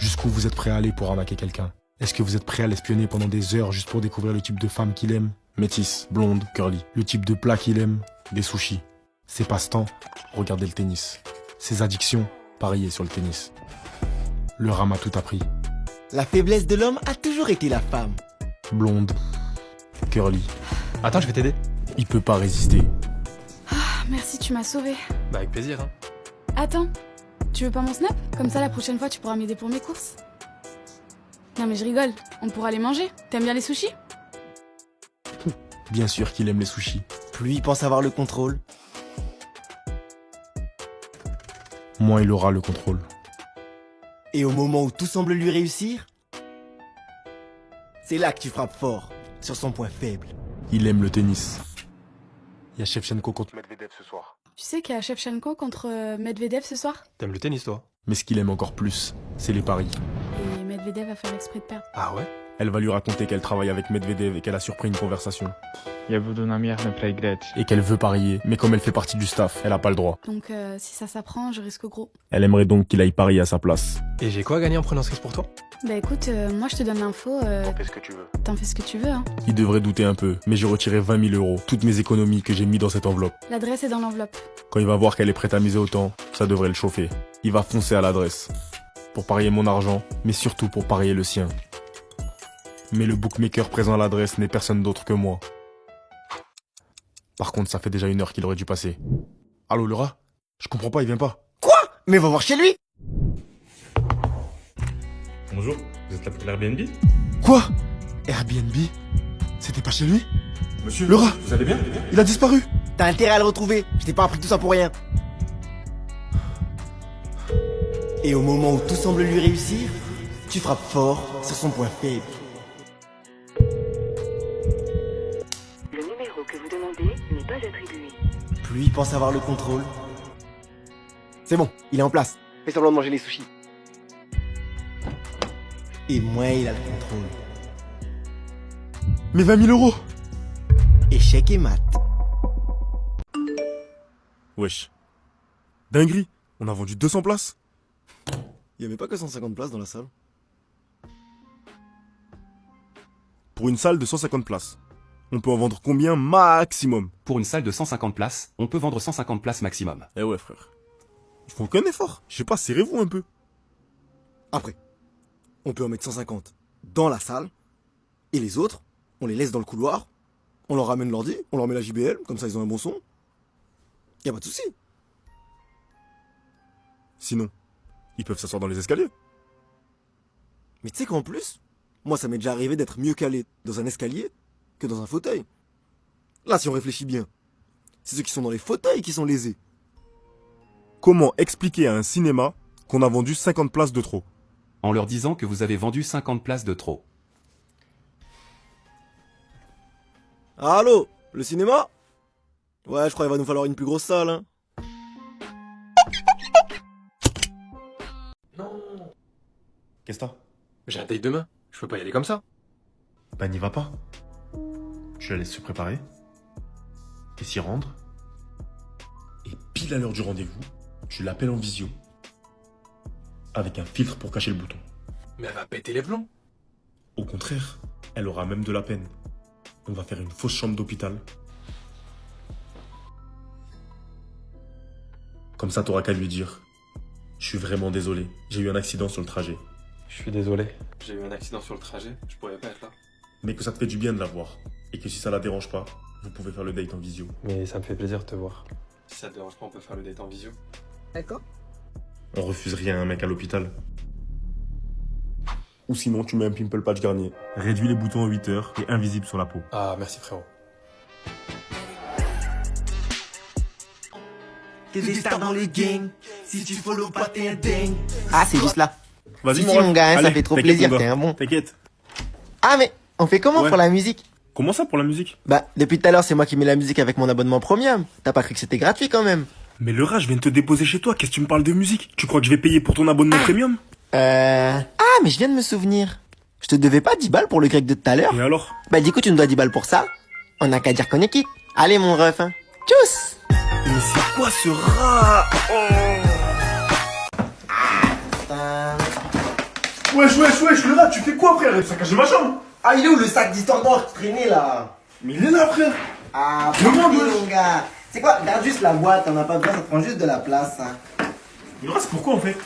Jusqu'où vous êtes prêt à aller pour arnaquer quelqu'un? Est-ce que vous êtes prêt à l'espionner pendant des heures juste pour découvrir le type de femme qu'il aime? Métisse, blonde, curly. Le type de plat qu'il aime? Des sushis. Ses passe-temps? Regarder le tennis. Ses addictions? Parier sur le tennis. Le rame a tout appris. La faiblesse de l'homme a toujours été la femme. Blonde, curly. Attends, je vais t'aider. Il peut pas résister. Merci, tu m'as sauvé. Bah avec plaisir, hein. Attends, tu veux pas mon snap? Comme ça, la prochaine fois, tu pourras m'aider pour mes courses. Non mais je rigole, on pourra les manger. T'aimes bien les sushis? Bien sûr qu'il aime les sushis. Plus il pense avoir le contrôle. Moins il aura le contrôle. Et au moment où tout semble lui réussir, c'est là que tu frappes fort, sur son point faible. Il aime le tennis. Il y a Shevchenko contre Medvedev ce soir. Tu sais qu'il y a Shevchenko contre Medvedev ce soir? T'aimes le tennis, toi? Mais ce qu'il aime encore plus, c'est les paris. Et Medvedev va faire exprès de perdre. Ah ouais? Elle va lui raconter qu'elle travaille avec Medvedev et qu'elle a surpris une conversation. Я буду намеренно проиграть. Et qu'elle veut parier, mais comme elle fait partie du staff, elle a pas le droit. Donc si ça s'apprend, je risque gros. Elle aimerait donc qu'il aille parier à sa place. Et j'ai quoi à gagner en prenant ce risque pour toi? Bah écoute, moi je te donne l'info, Fais ce que tu veux. t'en fais ce que tu veux, hein. Il devrait douter un peu, mais j'ai retiré 20 000 euros, toutes mes économies que j'ai mis dans cette enveloppe. L'adresse est dans l'enveloppe. Quand il va voir qu'elle est prête à miser autant, ça devrait le chauffer. Il va foncer à l'adresse. Pour parier mon argent, mais surtout pour parier le sien. Mais le bookmaker présent à l'adresse n'est personne d'autre que moi. Par contre, ça fait déjà 1 heure qu'il aurait dû passer. Allô, Laura? Je comprends pas, il vient pas. Quoi? Mais va voir chez lui. Bonjour, vous êtes là pour l'Airbnb? Quoi? Airbnb? C'était pas chez lui? Monsieur, Laura, vous allez bien? il a disparu. T'as intérêt à le retrouver, je t'ai pas appris tout ça pour rien. Et au moment où tout semble lui réussir, tu frappes fort sur son point faible. Le numéro que vous demandez n'est pas attribué. Plus il pense avoir le contrôle. C'est bon, il est en place. Fais semblant de manger les sushis. Et moins il a le contrôle. Mais 20 000 euros. Échec et mat. Wesh. Dinguerie, on a vendu 200 places. Il y avait pas que 150 places dans la salle. Pour une salle de 150 places. On peut en vendre combien maximum? Pour une salle de 150 places, on peut vendre 150 places maximum. Eh ouais, frère. Ils font aucun effort. Je sais pas, serrez-vous un peu. Après, on peut en mettre 150 dans la salle. Et les autres, on les laisse dans le couloir. On leur ramène l'ordi, on leur met la JBL, comme ça ils ont un bon son. Y a pas de souci. Sinon, ils peuvent s'asseoir dans les escaliers. Mais tu sais qu'en plus, moi ça m'est déjà arrivé d'être mieux calé dans un escalier que dans un fauteuil. Là, si on réfléchit bien, c'est ceux qui sont dans les fauteuils qui sont lésés. Comment expliquer à un cinéma qu'on a vendu 50 places de trop? En leur disant que vous avez vendu 50 places de trop. Allô, le cinéma? Ouais, je crois qu'il va nous falloir une plus grosse salle, hein. Qu'est-ce que t'as? J'ai un date demain. Je peux pas y aller comme ça. Bah n'y va pas. Tu la laisses se préparer. Et s'y rendre. Et pile à l'heure du rendez-vous, tu l'appelles en visio. Avec un filtre pour cacher le bouton. Mais elle va péter les plombs. Au contraire, elle aura même de la peine. On va faire une fausse chambre d'hôpital. Comme ça, t'auras qu'à lui dire. Je suis vraiment désolé, j'ai eu un accident sur le trajet. Je suis désolé. J'ai eu un accident sur le trajet. Je pourrais pas être là. Mais que ça te fait du bien de la voir. Et que si ça la dérange pas, vous pouvez faire le date en visio. Mais ça me fait plaisir de te voir. Si ça te dérange pas, on peut faire le date en visio. D'accord. On refuse rien à un mec à l'hôpital. Ou sinon, tu mets un pimple patch Garnier. Réduis les boutons en 8 heures et invisible sur la peau. Ah, merci frérot. T'es des stars dans le game. Si tu follow pas, t'es un dingue. Ah, c'est juste là. Vas-y, Si, mon gars, hein, ça Allez, fait trop t'inquiète, plaisir, mon gars. t'es un bon. T'inquiète. Ah, mais on fait comment Ouais. pour la musique? Comment ça pour la musique? Bah, depuis tout à l'heure, c'est moi qui mets la musique avec mon abonnement premium. T'as pas cru que c'était gratuit quand même? Mais Laura, je viens de te déposer chez toi. Qu'est-ce que tu me parles de musique? Tu crois que je vais payer pour ton abonnement premium? Ah, mais je viens de me souvenir. Je te devais pas 10 balles pour le grec de tout à l'heure? Et alors? Bah, du coup, tu nous dois 10 balles pour ça. On a qu'à dire qu'on est quitte. Allez, mon ref, hein. Tchuss! Mais c'est quoi ce rat? Oh. Wesh, le rat, tu fais quoi, frère? Ça cache ma chambre. Ah, il est où le sac d'histoire d'or qui traînait là? Mais il est là, frère. Ah, Demande, tranquille, wesh. mon gars. C'est quoi? Garde juste la boîte, t'en as pas besoin, ça prend juste de la place. Hein. Mais le rat, c'est pourquoi, en fait?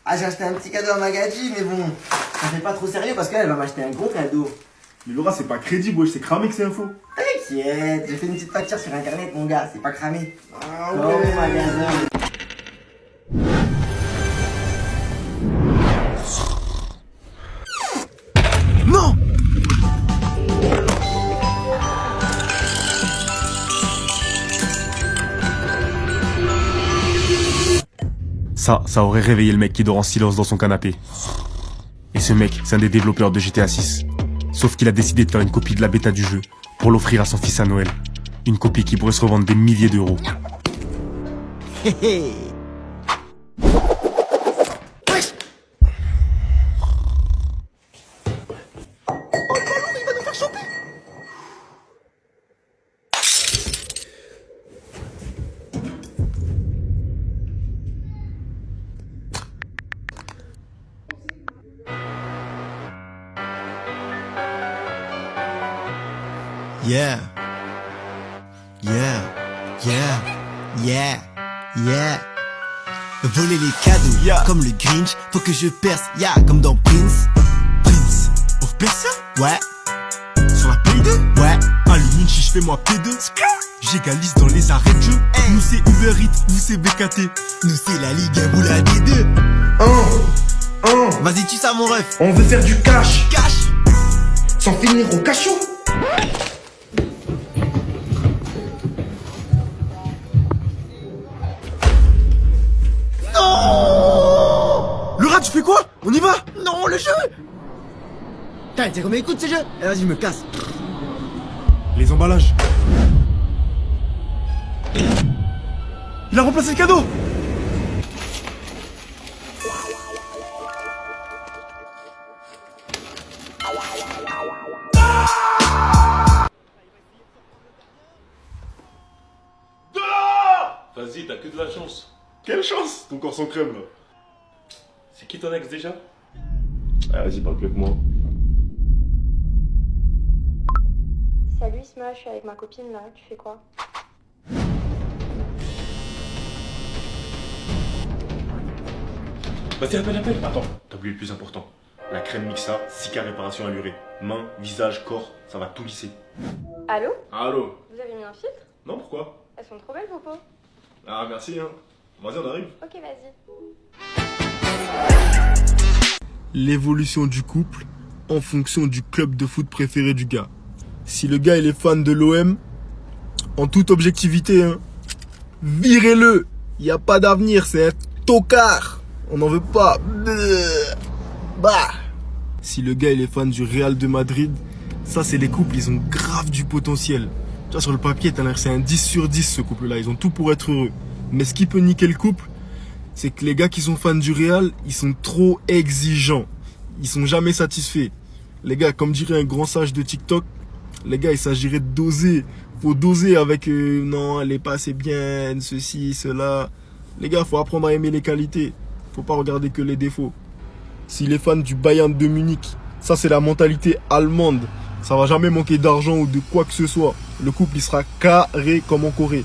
Ah, j'ai acheté un petit cadeau à Magadji, mais bon, ça fait pas trop sérieux parce qu'elle va m'acheter un gros cadeau. Mais le rat, c'est pas crédible, wesh, c'est cramé que c'est info. T'inquiète, j'ai fait une petite facture sur internet, mon gars, c'est pas cramé. Ah Comme au magasin. Non! Ça aurait réveillé le mec qui dort en silence dans son canapé. Et ce mec, c'est un des développeurs de GTA 6. Sauf qu'il a décidé de faire une copie de la bêta du jeu pour l'offrir à son fils à Noël. Une copie qui pourrait se revendre des milliers d'euros. Yeah. Yeah. Yeah. Yeah. Yeah. Voler les cadeaux, comme le Grinch, faut que je perce, comme dans Prince. Prince of Persia? Ouais. Sur la Play 2? Ouais. Allume si je fais moi P2. J'égalise dans les arrêts de jeu. Nous c'est Uber Eats, vous c'est BKT. Nous c'est la Ligue 1 ou la D2. Vas-y, tu ça mon ref. On veut faire du cash, Cash. sans finir au cachot. Le rat, tu fais quoi? On y va? Non, le jeu. Putain, t'es combien écoute ce jeu? Eh, vas-y, je me casse. Les emballages. Il a remplacé le cadeau. Vas-y, t'as que de la chance. Quelle chance, ton corps sans crème là. C'est qui ton ex déjà? Ah, vas-y, parle plus avec moi. Salut Isma, je suis avec ma copine là, tu fais quoi? Vas-y, appelle. Attends, t'as oublié le plus important. La crème Mixa, 6K réparation allurée. Main, visage, corps, ça va tout lisser. Allô? Allô? Vous avez mis un filtre? Non, pourquoi? Elles sont trop belles vos peaux. Ah, merci, hein. Vas-y, on arrive. Ok, vas-y. L'évolution du couple en fonction du club de foot préféré du gars. Si le gars il est fan de l'OM, en toute objectivité, hein, virez-le. Il n'y a pas d'avenir, c'est un tocard. On n'en veut pas. Bah. Si le gars il est fan du Real de Madrid, ça c'est les couples, ils ont grave du potentiel. Tu vois, sur le papier, t'as l'air que c'est un 10 sur 10 ce couple-là, ils ont tout pour être heureux. Mais ce qui peut niquer le couple, c'est que les gars qui sont fans du Real, ils sont trop exigeants. Ils sont jamais satisfaits. Les gars, comme dirait un grand sage de TikTok, les gars, il s'agirait de doser. Faut doser avec non, elle est pas assez bien, ceci, cela. Les gars, faut apprendre à aimer les qualités. Faut pas regarder que les défauts. S'il est fan du Bayern de Munich, ça c'est la mentalité allemande. Ça va jamais manquer d'argent ou de quoi que ce soit. Le couple, il sera carré comme en Corée.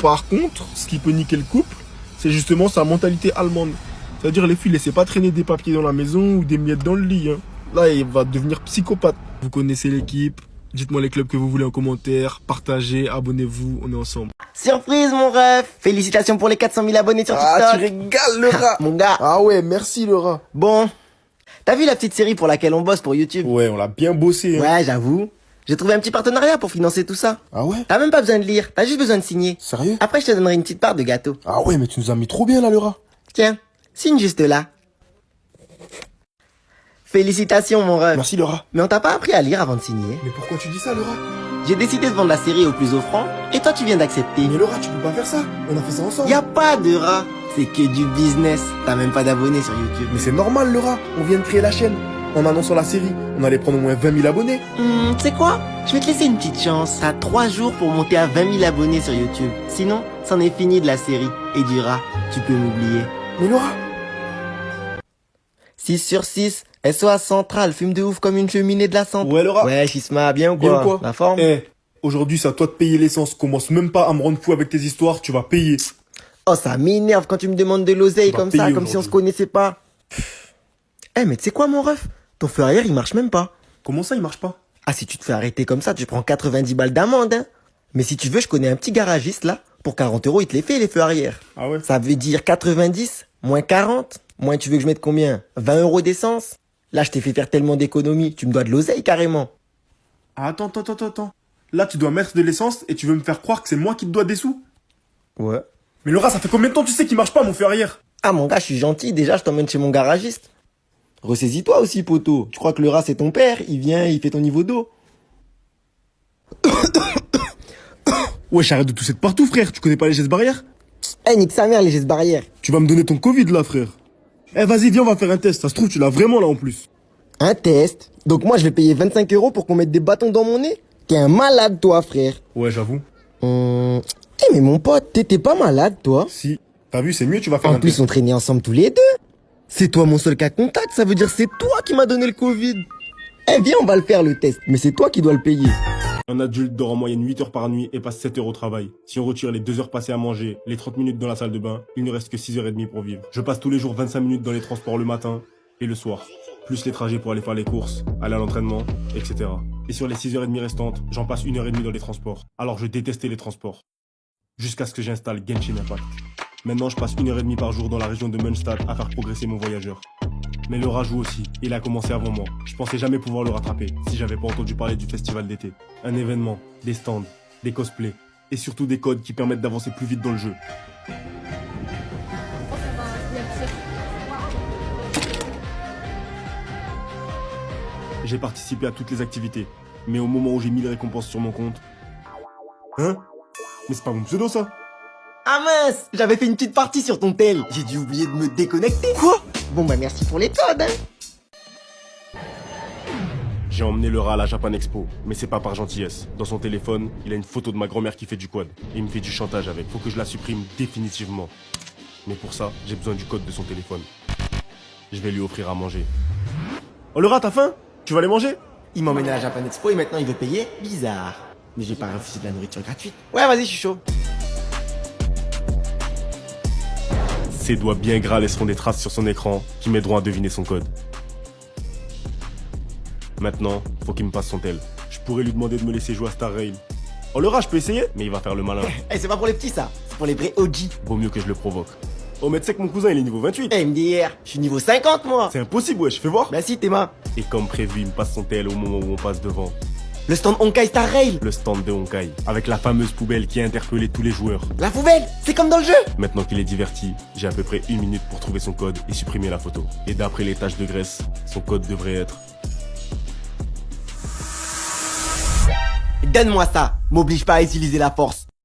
Par contre, ce qui peut niquer le couple, c'est justement sa mentalité allemande. C'est-à-dire, les filles, laissez pas traîner des papiers dans la maison ou des miettes dans le lit. Hein. Là, il va devenir psychopathe. Vous connaissez l'équipe. Dites-moi les clubs que vous voulez en commentaire. Partagez, abonnez-vous, on est ensemble. Surprise, mon ref! Félicitations pour les 400 000 abonnés sur TikTok! Ah, tu régales le rat! Mon gars! Ah ouais, merci le rat. Bon, t'as vu la petite série pour laquelle on bosse pour YouTube? Ouais, on l'a bien bossé. Hein. Ouais, j'avoue. J'ai trouvé un petit partenariat pour financer tout ça. Ah ouais? T'as même pas besoin de lire, t'as juste besoin de signer. Sérieux? Après, je te donnerai une petite part de gâteau. Ah ouais, mais tu nous as mis trop bien là, le rat. Tiens, signe juste là. Félicitations, mon ref. Merci le rat. Mais on t'a pas appris à lire avant de signer. Mais pourquoi tu dis ça, le rat? J'ai décidé de vendre la série au plus offrant, et toi tu viens d'accepter. Mais le rat, tu peux pas faire ça. On a fait ça ensemble. Y a pas de rat, c'est que du business. T'as même pas d'abonnés sur YouTube. Mais c'est normal, le rat. On vient de créer la chaîne. En annonçant la série, on allait prendre au moins 20 000 abonnés. Tu sais quoi? Je vais te laisser une petite chance. T'as 3 jours pour monter à 20 000 abonnés sur YouTube. Sinon, c'en est fini de la série. Et du rat, tu peux m'oublier. Mais le rat. 6 sur 6, SOS Central, fume de ouf comme une cheminée de la santé. Ouais, Laura. Ouais, Chisma, bien ou quoi? Bien ou quoi? La forme? Eh, aujourd'hui, c'est à toi de payer l'essence. Commence même pas à me rendre fou avec tes histoires, tu vas payer. Oh, ça m'énerve quand tu me demandes de l'oseille Tu vas comme ça, payer comme si on se aujourd'hui. connaissait pas. Eh, mais tu sais quoi, mon ref? Ton feu arrière, il marche même pas. Comment ça, il marche pas? Ah, si tu te fais arrêter comme ça, tu prends 90 balles d'amende, hein. Mais si tu veux, je connais un petit garagiste, là. Pour 40 €, il te les fait, les feux arrière. Ah ouais? Ça veut dire 90, moins 40. Moins, tu veux que je mette combien? 20 € d'essence? Là, je t'ai fait faire tellement d'économies, tu me dois de l'oseille, carrément. Ah, attends. Là, tu dois mettre de l'essence et tu veux me faire croire que c'est moi qui te dois des sous? Ouais. Mais Laura, ça fait combien de temps tu sais qu'il marche pas, mon feu arrière? Ah, mon gars, je suis gentil, déjà, je t'emmène chez mon garagiste. Ressaisis-toi aussi, poteau. Tu crois que le rat, c'est ton père? Il vient, il fait ton niveau d'eau. Ouais, j'arrête de tousser de partout, frère. Tu connais pas les gestes barrières? Eh, nique sa mère, les gestes barrières. Tu vas me donner ton Covid, là, frère. Eh, vas-y, viens, on va faire un test. Ça se trouve, tu l'as vraiment, là, en plus. Un test? Donc moi, je vais payer 25 € pour qu'on mette des bâtons dans mon nez? T'es un malade, toi, frère. Ouais, j'avoue. Eh, mais mon pote, t'étais pas malade, toi? Si. T'as vu, c'est mieux, tu vas faire En un plus, test. on traînait ensemble tous les deux. C'est toi mon seul cas contact, ça veut dire c'est toi qui m'as donné le Covid. Eh, viens, on va le faire, le test. Mais c'est toi qui dois le payer. Un adulte dort en moyenne 8 heures par nuit et passe 7 heures au travail. Si on retire les 2 heures passées à manger, les 30 minutes dans la salle de bain, il ne reste que 6h30 pour vivre. Je passe tous les jours 25 minutes dans les transports le matin et le soir. Plus les trajets pour aller faire les courses, aller à l'entraînement, etc. Et sur les 6h30 restantes, j'en passe 1h30 dans les transports. Alors je détestais les transports. Jusqu'à ce que j'installe Genshin Impact. Maintenant, je passe 1h30 par jour dans la région de Mondstadt à faire progresser mon voyageur. Mais le rat joue aussi, il a commencé avant moi. Je pensais jamais pouvoir le rattraper, si j'avais pas entendu parler du festival d'été. Un événement, des stands, des cosplays, et surtout des codes qui permettent d'avancer plus vite dans le jeu. J'ai participé à toutes les activités, mais au moment où j'ai mis les récompenses sur mon compte... Hein? Mais c'est pas mon pseudo ça? Ah mince, j'avais fait une petite partie sur ton tel. J'ai dû oublier de me déconnecter. Quoi? Bon bah merci pour les codes, hein. J'ai emmené le rat à la Japan Expo, mais c'est pas par gentillesse. Dans son téléphone, il a une photo de ma grand-mère qui fait du quad. Et il me fait du chantage avec. Faut que je la supprime définitivement. Mais pour ça, j'ai besoin du code de son téléphone. Je vais lui offrir à manger. Oh, le rat, t'as faim? Tu vas aller manger? Il m'a emmené à la Japan Expo et maintenant il veut payer? Bizarre. Mais j'ai pas refusé de la nourriture gratuite. Ouais, vas-y, je suis chaud. Ses doigts bien gras laisseront des traces sur son écran qui m'aideront à deviner son code. Maintenant, faut qu'il me passe son tel. Je pourrais lui demander de me laisser jouer à Star Rail. Oh, le rat, je peux essayer? Mais il va faire le malin. Eh, c'est pas pour les petits ça, c'est pour les vrais OG. Vaut mieux que je le provoque. Oh, mais tu sais que mon cousin, il est niveau 28. Eh, MDR, je suis niveau 50 moi. C'est impossible, wesh, fais voir. Bah si, Théma. Et comme prévu, il me passe son tel au moment où on passe devant. Le stand Honkai Star Rail. Le stand de Honkai, avec la fameuse poubelle qui a interpellé tous les joueurs. La poubelle, c'est comme dans le jeu. Maintenant qu'il est diverti, j'ai à peu près 1 minute pour trouver son code et supprimer la photo. Et d'après les taches de graisse, son code devrait être... Donne-moi ça, m'oblige pas à utiliser la force.